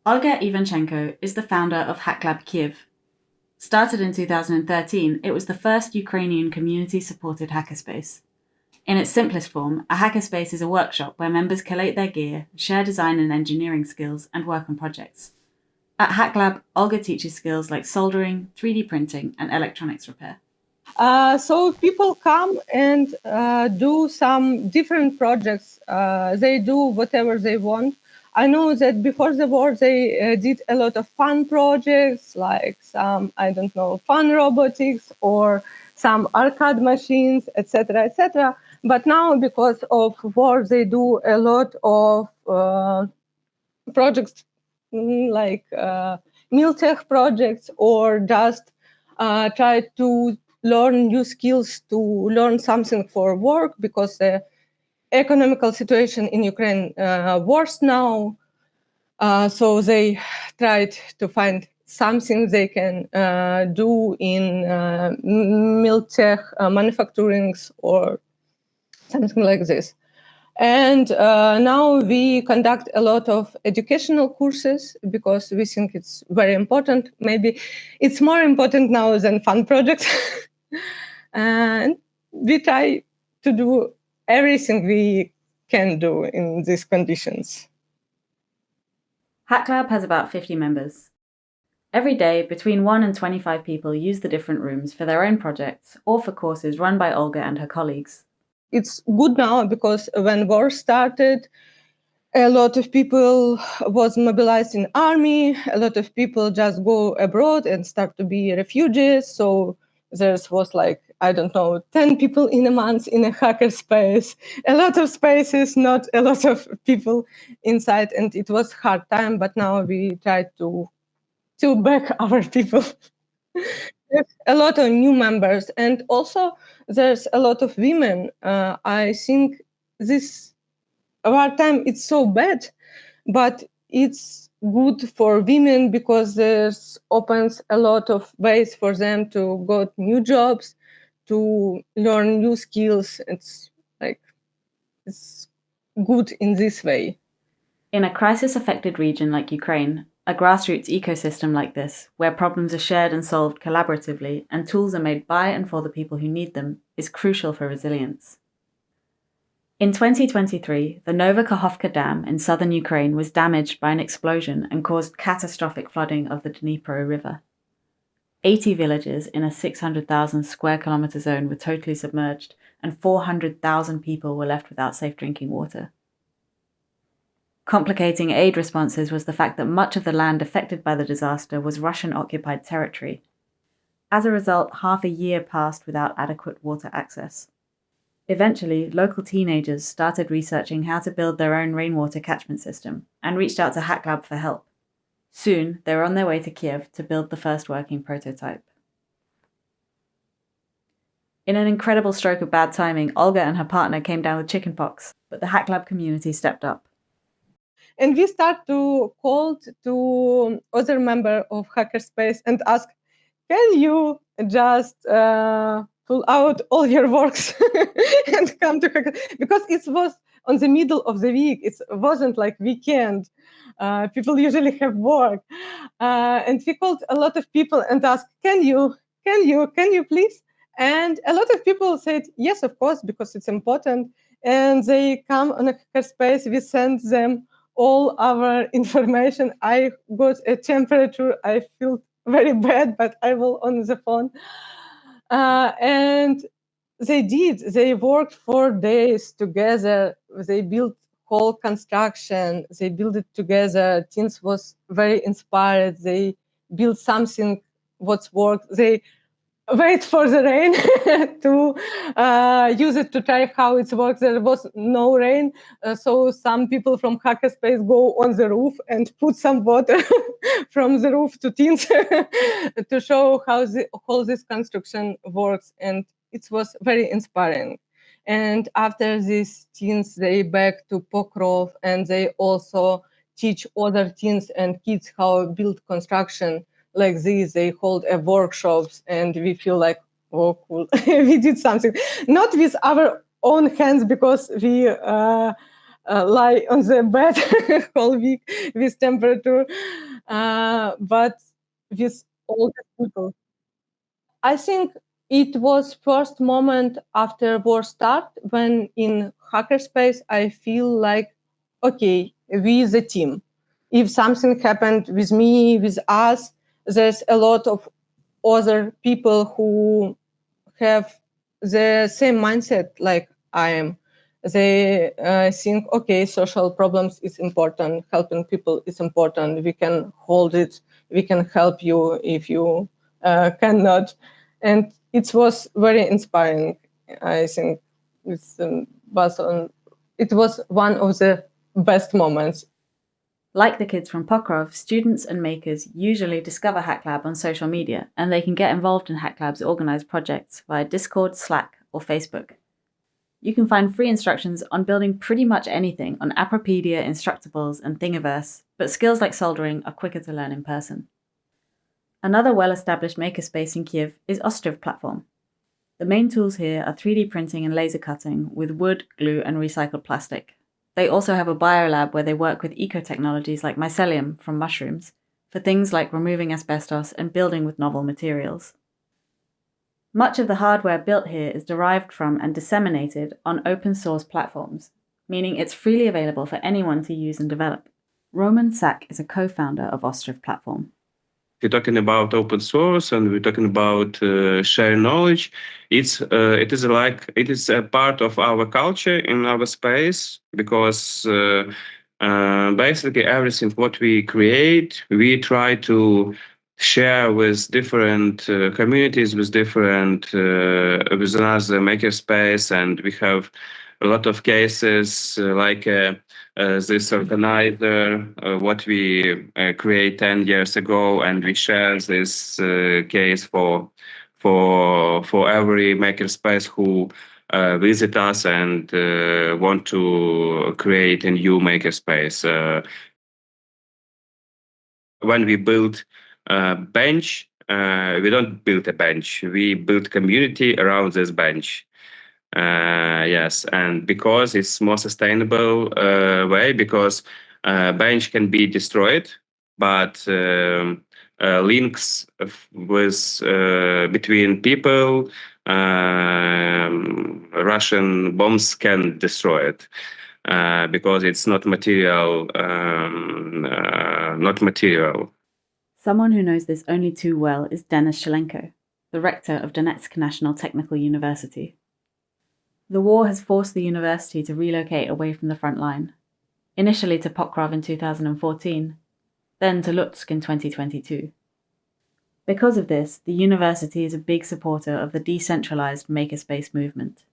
Olga Ivanchenko is the founder of HackLab Kyiv. Started in 2013, it was the first Ukrainian community-supported hackerspace. In its simplest form, a hackerspace is a workshop where members collate their gear, share design and engineering skills, and work on projects. At HackLab, Olga teaches skills like soldering, 3D printing, and electronics repair. So people come and do some different projects. They do whatever they want. I know that before the war, they did a lot of fun projects, like some, I don't know, fun robotics or some arcade machines, etc., etc. But now, because of war, they do a lot of projects like tech projects, or just try to learn new skills to learn something for work, because the economical situation in Ukraine worse now. So they tried to find something they can do in tech manufacturing or something like this. And now we conduct a lot of educational courses because we think it's very important. Maybe it's more important now than fun projects. And we try to do everything we can do in these conditions. HackLab has about 50 members. Every day, between 1 and 25 people use the different rooms for their own projects or for courses run by Olga and her colleagues. It's good now because when war started, a lot of people was mobilized in army. A lot of people just go abroad and start to be refugees. So there was like, I don't know, 10 people in a month in a hacker space, a lot of spaces, not a lot of people inside. And it was hard time, but now we try to back our people. There's a lot of new members, and also there's a lot of women. I think this wartime it's so bad, but it's good for women because there's opens a lot of ways for them to get new jobs, to learn new skills. It's good in this way. In a crisis-affected region like Ukraine, a grassroots ecosystem like this, where problems are shared and solved collaboratively and tools are made by and for the people who need them, is crucial for resilience. In 2023, the Novakhovka Dam in southern Ukraine was damaged by an explosion and caused catastrophic flooding of the Dnipro River. 80 villages in a 600,000 square kilometer zone were totally submerged, and 400,000 people were left without safe drinking water. Complicating aid responses was the fact that much of the land affected by the disaster was Russian-occupied territory. As a result, half a year passed without adequate water access. Eventually, local teenagers started researching how to build their own rainwater catchment system and reached out to HackLab for help. Soon, they were on their way to Kyiv to build the first working prototype. In an incredible stroke of bad timing, Olga and her partner came down with chickenpox, but the HackLab community stepped up. And we start to call to other member of Hackerspace and ask, can you just pull out all your works and come to Hacker? Because it was on the middle of the week. It wasn't like weekend. People usually have work. And we called a lot of people and asked, can you please? And a lot of people said, yes, of course, because it's important. And they come on a Hackerspace. We send them all our information. I got a temperature. I feel very bad, but I will on the phone. And they did. They worked 4 days together. They built whole construction. They built it together. Teams was very inspired. They built something what's worked. They wait for the rain to use it to try how it works. There was no rain, so some people from Hackerspace go on the roof and put some water from the roof to teams to show how all this construction works, and it was very inspiring. And after these teens, they back to Pokrov, and they also teach other teens and kids how to build construction like this. They hold workshops, and we feel like, oh, cool, we did something. Not with our own hands, because we lie on the bed whole week with temperature, but with all the people. I think it was first moment after war start when in hackerspace I feel like, okay, we the team. If something happened with me, with us, there's a lot of other people who have the same mindset like I am. They think, okay, social problems is important, helping people is important. We can hold it. We can help you if you cannot. And it was very inspiring. I think it was one of the best moments. Like the kids from Pokrov, students and makers usually discover HackLab on social media, and they can get involved in HackLab's organized projects via Discord, Slack, or Facebook. You can find free instructions on building pretty much anything on Appropedia, Instructables, and Thingiverse, but skills like soldering are quicker to learn in person. Another well-established makerspace in Kyiv is Ostriv Platform. The main tools here are 3D printing and laser cutting with wood, glue, and recycled plastic. They also have a biolab where they work with eco-technologies like mycelium from mushrooms for things like removing asbestos and building with novel materials. Much of the hardware built here is derived from and disseminated on open source platforms, meaning it's freely available for anyone to use and develop. Roman Sakh is a co-founder of Ostriv Platform. We're talking about open source and we're talking about sharing knowledge. It is a part of our culture in our space because basically everything what we create, we try to share with different communities, with with another makerspace, and we have a lot of cases like this organizer, what we create 10 years ago, and we share this case for every makerspace who visit us and want to create a new makerspace. When we build a bench, we don't build a bench. We build community around this bench. Yes, and because it's more sustainable way, because bench can be destroyed, but links with between people, Russian bombs can destroy it because it's not material. Not material. Someone who knows this only too well is Denis Shelenko, the rector of Donetsk National Technical University. The war has forced the university to relocate away from the front line, initially to Pokrov in 2014, then to Lutsk in 2022. Because of this, the university is a big supporter of the decentralized makerspace movement.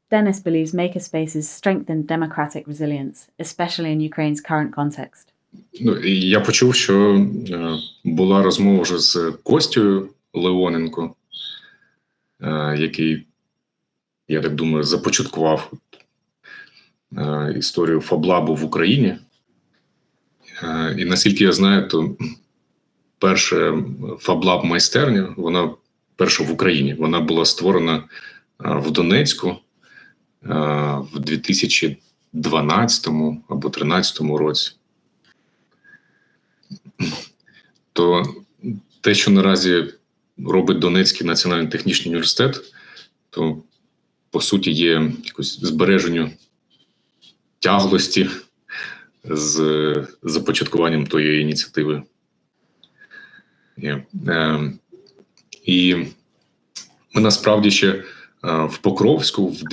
Denis believes makerspaces strengthen democratic resilience, especially in Ukraine's current context. Я почув, що була розмова вже з Костею Леоненко, який, я так думаю, започаткував історію фаблабу в Україні. І наскільки я знаю, то перша фаблаб-майстерня, вона перша в Україні. Вона була створена в Донецьку в 2012 або 2013 році. То те, що наразі робить Донецький національний технічний університет, то, по суті, є якось збереженню тяглості з започаткуванням тої ініціативи. І ми насправді ще в Покровську в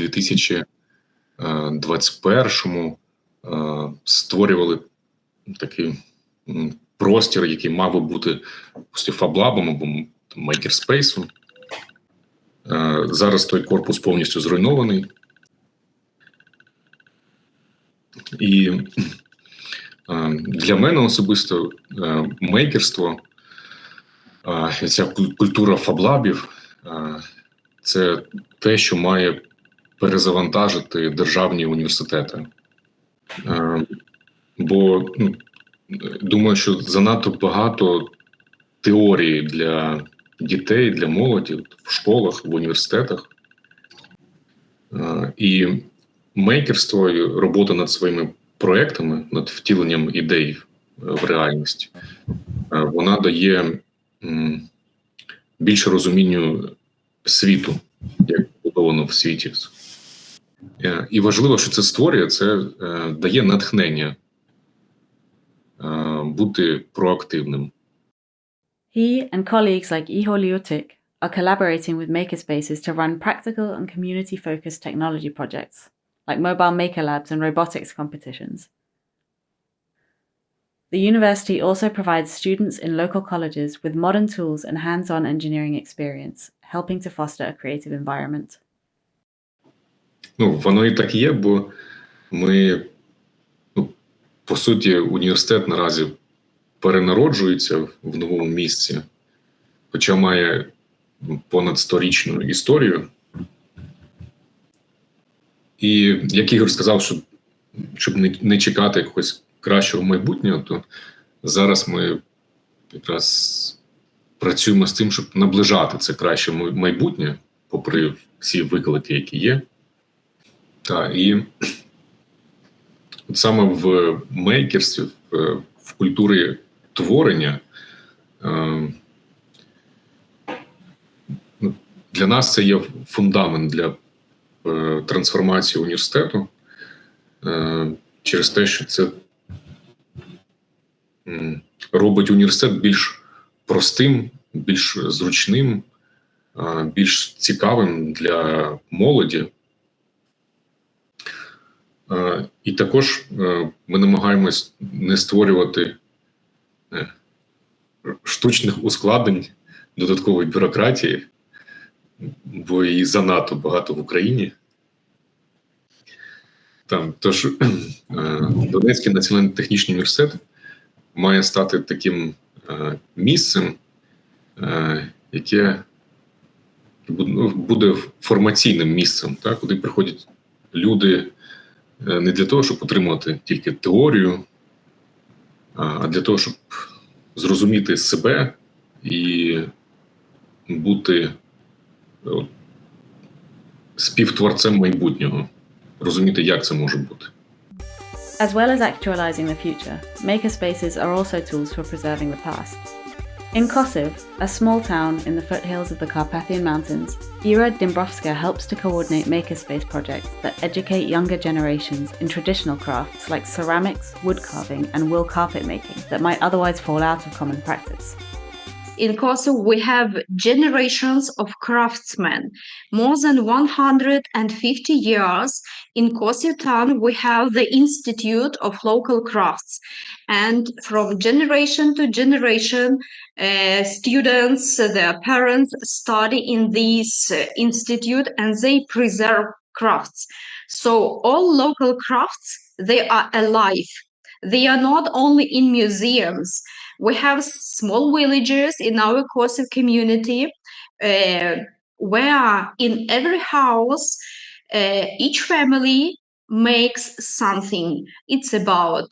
2021-му створювали такий простір, який мав би бути фаблабом або мейкерспейсом. Зараз той корпус повністю зруйнований. І для мене особисто мейкерство, ця культура фаблабів, це те, що має перезавантажити державні університети. Бо думаю, що занадто багато теорії для дітей, для молоді в школах, в університетах. І мейкерство і робота над своїми проектами, над втіленням ідей в реальність, вона дає більше розумінню світу, як побудовано в світі. І важливо, що це створює, це дає натхнення бути проактивним. He and colleagues like Ihor Lutsk are collaborating with makerspaces to run practical and community-focused technology projects, like mobile maker labs and robotics competitions. The university also provides students in local colleges with modern tools and hands-on engineering experience, helping to foster a creative environment. Воно і так є, бо ми, по суті, університет наразі перенароджується в новому місці, хоча має понад 100-річну історію. І як Ігор сказав, щоб не чекати якогось кращого майбутнього, то зараз ми якраз працюємо з тим, щоб наближати це краще майбутнє, попри всі виклики, які є. І от саме в мейкерстві, в культурі творення, для нас це є фундамент для трансформації університету, через те, що це робить університет більш простим, більш зручним, більш цікавим для молоді. І також ми намагаємось не створювати штучних ускладнень, додаткової бюрократії, бо її занадто багато в Україні. Тож Донецький національний технічний університет має стати таким місцем, яке буде формаційним місцем, куди приходять люди не для того, щоб отримати тільки теорію, а для того, щоб зрозуміти себе і бути співтворцем майбутнього, розуміти, як це може бути. As well as actualizing the future, makerspaces are also tools for preserving the past. In Kosiv, a small town in the foothills of the Carpathian Mountains, Ira Dimbrovska helps to coordinate makerspace projects that educate younger generations in traditional crafts like ceramics, wood carving, and wool carpet making that might otherwise fall out of common practice. In Kosiv, we have generations of craftsmen. More than 150 years in Kosiv town, we have the Institute of Local Crafts. And from generation to generation, students, their parents study in this institute and they preserve crafts. So all local crafts, they are alive. They are not only in museums. We have small villages in our Kosiv community where in every house, each family makes something. It's about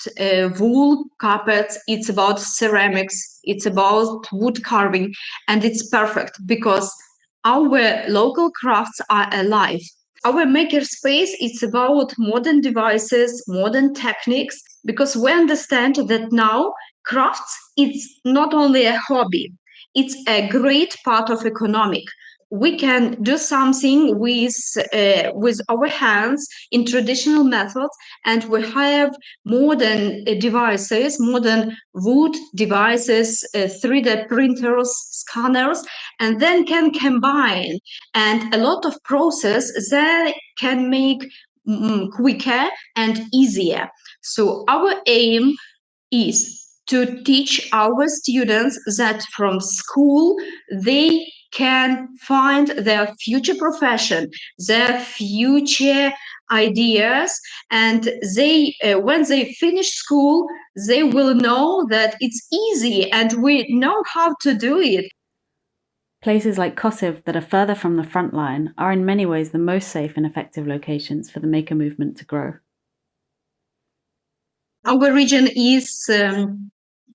wool carpets, it's about ceramics, it's about wood carving, and it's perfect because our local crafts are alive. Our makerspace is about modern devices, modern techniques, because we understand that now crafts is not only a hobby, it's a great part of economic. We can do something with our hands in traditional methods, and we have modern devices, modern wood devices, 3D printers, scanners, and then can combine and a lot of process that can make quicker and easier. So our aim is to teach our students that from school they can find their future profession, their future ideas, and they when they finish school, they will know that it's easy and we know how to do it. Places like Kosiv that are further from the front line are in many ways the most safe and effective locations for the maker movement to grow. Our region is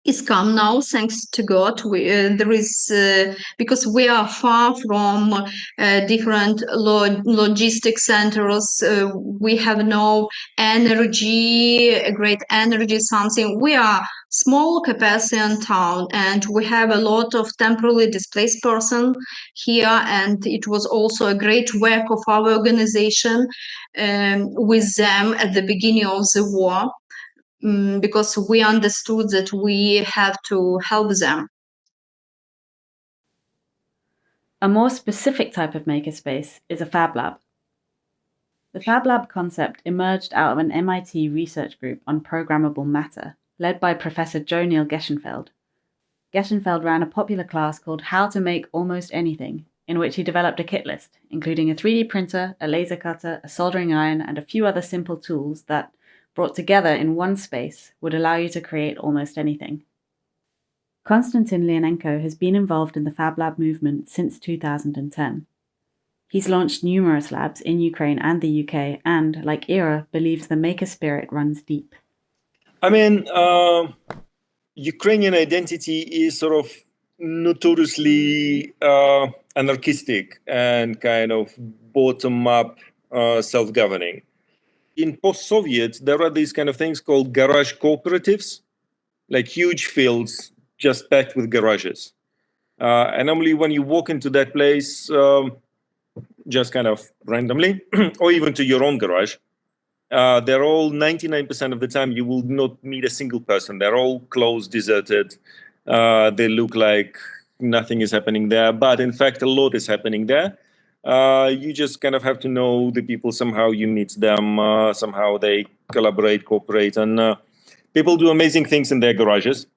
is come now, thanks to God. There is because we are far from different logistic centers. We have no energy, a great energy, something. We are small capacity town, and we have a lot of temporarily displaced person here. And it was also a great work of our organization with them at the beginning of the war. Because we understood that we have to help them. A more specific type of makerspace is a Fab Lab. The Fab Lab concept emerged out of an MIT research group on programmable matter, led by Professor Jo Neil Geschenfeld. Geschenfeld ran a popular class called How to Make Almost Anything, in which he developed a kit list, including a 3D printer, a laser cutter, a soldering iron, and a few other simple tools that, brought together in one space, would allow you to create almost anything. Konstantin Leonenko has been involved in the Fab Lab movement since 2010. He's launched numerous labs in Ukraine and the UK and, like Ira, believes the maker spirit runs deep. I mean, Ukrainian identity is sort of notoriously anarchistic and kind of bottom-up self-governing. In post-Soviet, there are these kind of things called garage cooperatives, like huge fields just packed with garages. And normally when you walk into that place, just kind of randomly, or even to your own garage, they're all 99% of the time you will not meet a single person. They're all closed, deserted. They look like nothing is happening there, but in fact, a lot is happening there. You just kind of have to know the people. Somehow you meet them, somehow they collaborate, cooperate, and people do amazing things in their garages.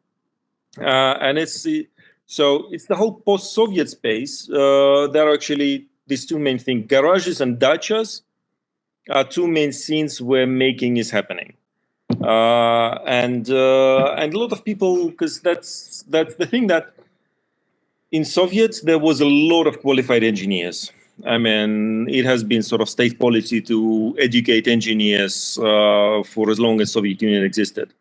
And it's the whole post-Soviet space. There are actually these two main things: garages and dachas are two main scenes where making is happening. And a lot of people, because that's the thing, that in Soviets there was a lot of qualified engineers. I mean, it has been sort of state policy to educate engineers for as long as Soviet Union existed.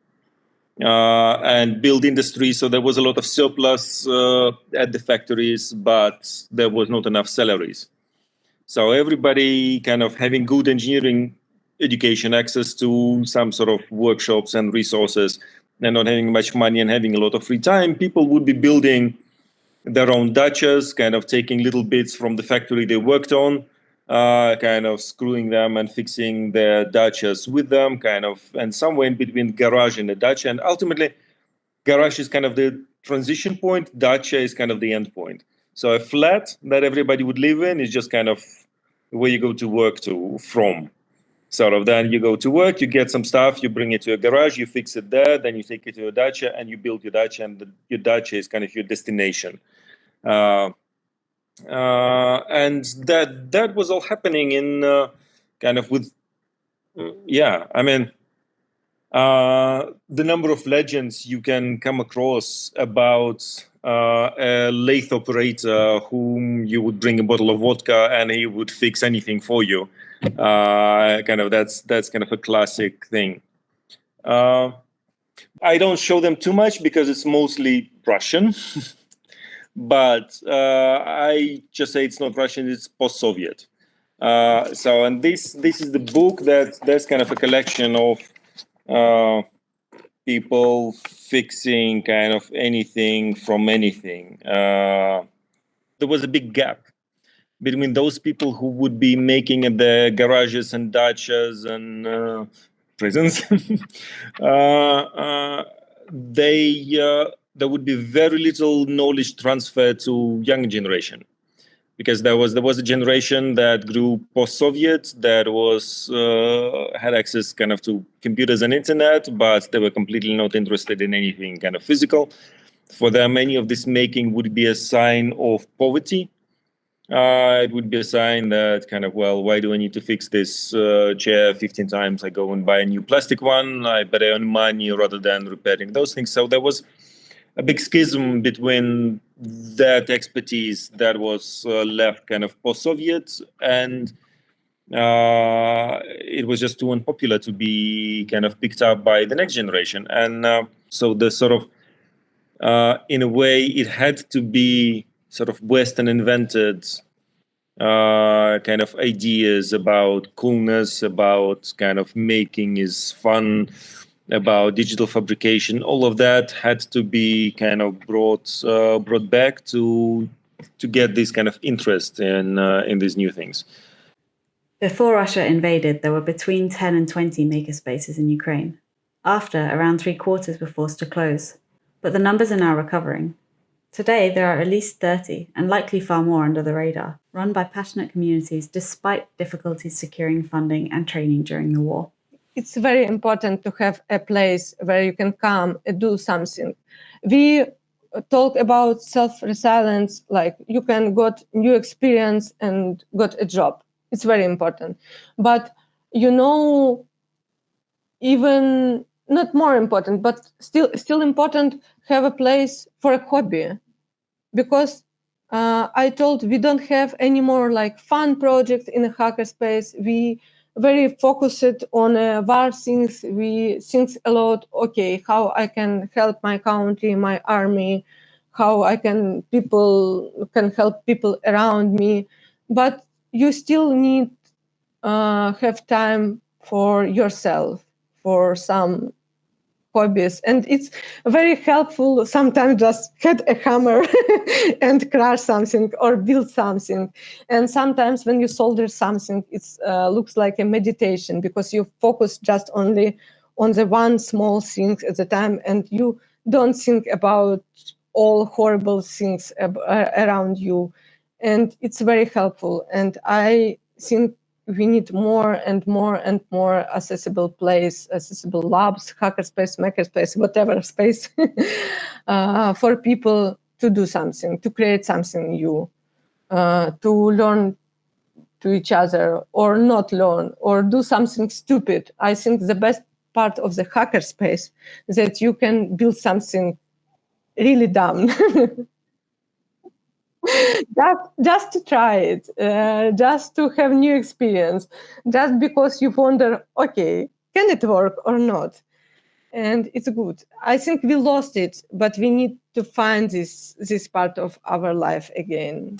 And build industry, so there was a lot of surplus at the factories, but there was not enough salaries. So everybody kind of having good engineering education, access to some sort of workshops and resources, and not having much money and having a lot of free time, people would be building their own dachas, kind of taking little bits from the factory they worked on, kind of screwing them and fixing their dachas with them, kind of, and somewhere in between garage and a dacha. And ultimately, garage is kind of the transition point, dacha is kind of the end point. So a flat that everybody would live in is just kind of where you go to work from. Sort of, then you go to work, you get some stuff, you bring it to a garage, you fix it there, then you take it to a dacha and you build your dacha, and your dacha is kind of your destination. And that was all happening in kind of with, I mean, the number of legends you can come across about a lathe operator whom you would bring a bottle of vodka and he would fix anything for you. Kind of that's kind of a classic thing. I don't show them too much because it's mostly Russian. But I just say it's not Russian, it's post-Soviet. And this is the book that's kind of a collection of people fixing kind of anything from anything. There was a big gap between those people who would be making in the garages and dachas and prisons. There would be very little knowledge transfer to young generation, because there was a generation that grew post-Soviet that was had access kind of to computers and internet, but they were completely not interested in anything kind of physical. For them, any of this making would be a sign of poverty. It would be a sign that kind of, well, why do I need to fix this chair 15 times? I go and buy a new plastic one. I better earn money rather than repairing those things. So there was a big schism between that expertise that was left kind of post-Soviet, and it was just too unpopular to be kind of picked up by the next generation. And so the sort of in a way, it had to be sort of Western invented kind of ideas about coolness, about kind of making is fun, about digital fabrication. All of that had to be kind of brought back to get this kind of interest in these new things. Before Russia invaded, there were between 10 and 20 makerspaces in Ukraine. After, around 3/4 were forced to close. But the numbers are now recovering. Today, there are at least 30, and likely far more under the radar, run by passionate communities despite difficulties securing funding and training during the war. It's very important to have a place where you can come and do something. We talk about self-resilience, like you can got new experience and got a job. It's very important. But, even not more important, but still important, have a place for a hobby. Because I told we don't have any more like fun projects in a hackerspace. We very focused on war things. We think a lot, okay, how I can help my country, my army, how I can help people around me. But you still need have time for yourself, for some hobbies, and it's very helpful sometimes just hit a hammer and crash something or build something. And sometimes when you solder something, it looks like a meditation, because you focus just only on the one small thing at a time, and you don't think about all horrible things around you. And it's very helpful, and I think we need more and more and more accessible labs, hackerspace, makerspace, whatever space, for people to do something, to create something new, to learn to each other, or not learn, or do something stupid. I think the best part of the hackerspace is that you can build something really dumb. just to try it, just to have new experience, just because you wonder, okay, can it work or not? And it's good. I think we lost it, but we need to find this part of our life again.